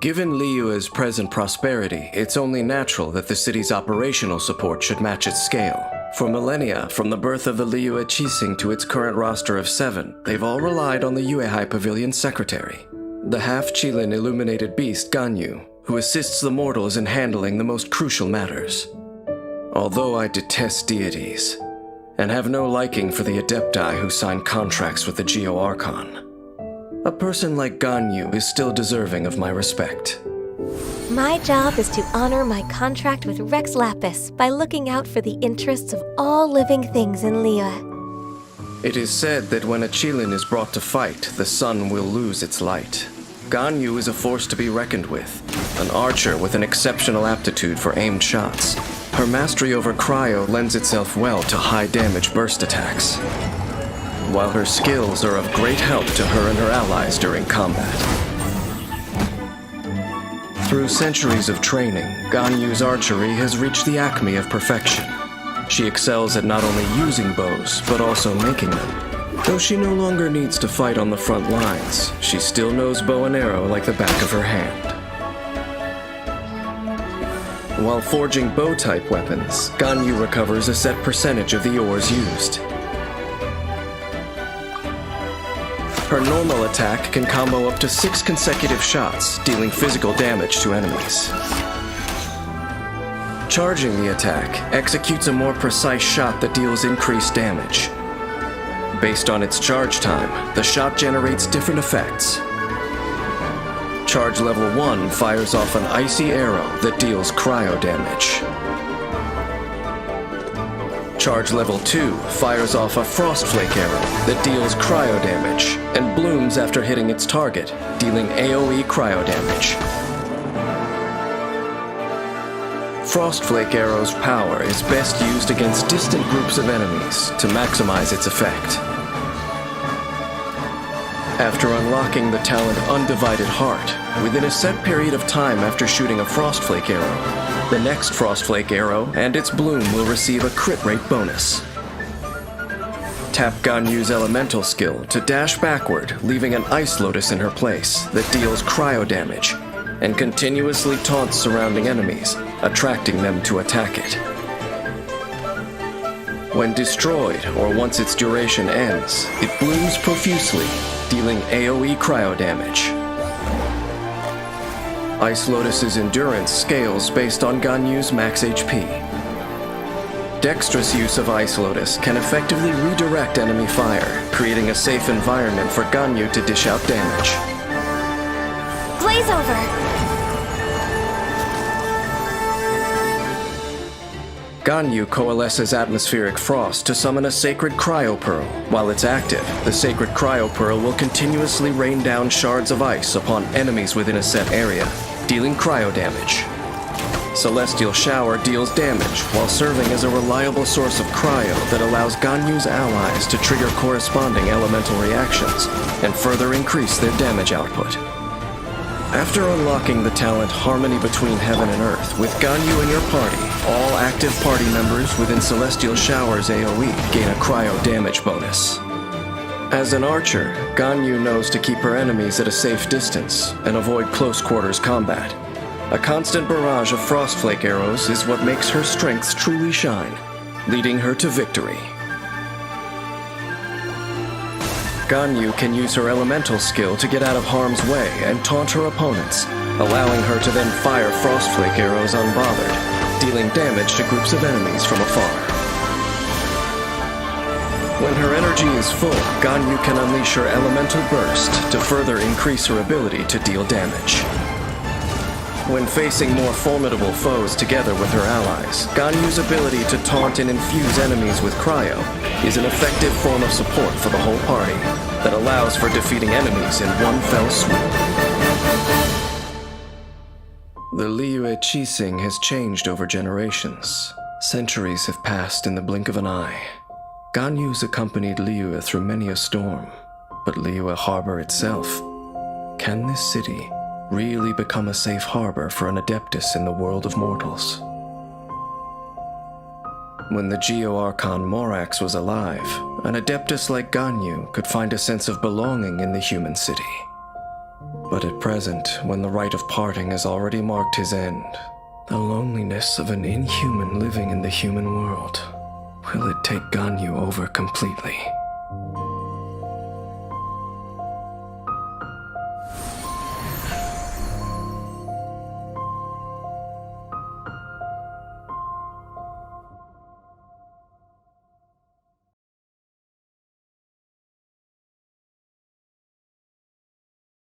Given Liyue's present prosperity, it's only natural that the city's operational support should match its scale. For millennia, from the birth of the Liyue Qixing to its current roster of 7, they've all relied on the Yuehai Pavilion's secretary, the half-Qilin illuminated beast Ganyu, who assists the mortals in handling the most crucial matters. Although I detest deities, and have no liking for the Adepti who sign contracts with the Geo-Archon, a person like Ganyu is still deserving of my respect. My job is to honor my contract with Rex Lapis by looking out for the interests of all living things in Liyue. It is said that when a Qilin is brought to fight, the sun will lose its light. Ganyu is a force to be reckoned with, an archer with an exceptional aptitude for aimed shots. Her mastery over cryo lends itself well to high-damage burst attacks, while her skills are of great help to her and her allies during combat. Through centuries of training, Ganyu's archery has reached the acme of perfection. She excels at not only using bows, but also making them. Though she no longer needs to fight on the front lines, she still knows bow and arrow like the back of her hand. While forging bow-type weapons, Ganyu recovers a set percentage of the ores used. Her normal attack can combo up to 6 consecutive shots, dealing physical damage to enemies. Charging the attack executes a more precise shot that deals increased damage. Based on its charge time, the shot generates different effects. Charge level 1 fires off an icy arrow that deals cryo damage. Charge level 2 fires off a frost flake arrow that deals cryo damage and blooms after hitting its target, dealing AoE cryo damage. Frost flake arrow's power is best used against distant groups of enemies to maximize its effect. After unlocking the talent Undivided Heart, within a set period of time after shooting a frost flake arrow, the next frost flake arrow and its bloom will receive a crit rate bonus. Tap Ganyu's elemental skill to dash backward, leaving an ice lotus in her place that deals cryo damage and continuously taunts surrounding enemies, attracting them to attack it. When destroyed, or once its duration ends, it blooms profusely, dealing AoE cryo damage. Ice Lotus's endurance scales based on Ganyu's max HP. Dexterous use of Ice Lotus can effectively redirect enemy fire, creating a safe environment for Ganyu to dish out damage. Blaze over! Ganyu coalesces atmospheric frost to summon a sacred cryo pearl. While it's active, the sacred cryo pearl will continuously rain down shards of ice upon enemies within a set area, dealing cryo damage. Celestial Shower deals damage while serving as a reliable source of cryo that allows Ganyu's allies to trigger corresponding elemental reactions and further increase their damage output. After unlocking the talent Harmony Between Heaven and Earth with Ganyu in your party, all active party members within Celestial Shower's AoE gain a cryo damage bonus. As an archer, Ganyu knows to keep her enemies at a safe distance and avoid close quarters combat. A constant barrage of frostflake arrows is what makes her strengths truly shine, leading her to victory. Ganyu can use her elemental skill to get out of harm's way and taunt her opponents, allowing her to then fire frostflake arrows unbothered, dealing damage to groups of enemies from afar. When her energy is full, Ganyu can unleash her elemental burst to further increase her ability to deal damage. When facing more formidable foes together with her allies, Ganyu's ability to taunt and infuse enemies with cryo is an effective form of support for the whole party that allows for defeating enemies in one fell swoop. The Liyue Qixing has changed over generations. Centuries have passed in the blink of an eye. Ganyu's accompanied Liyue through many a storm, but Liyue Harbor itself, can this city really become a safe harbor for an adeptus in the world of mortals? When the Geo-Archon Morax was alive, an adeptus like Ganyu could find a sense of belonging in the human city. But at present, when the rite of parting has already marked his end, the loneliness of an inhuman living in the human world, will it take Ganyu over completely?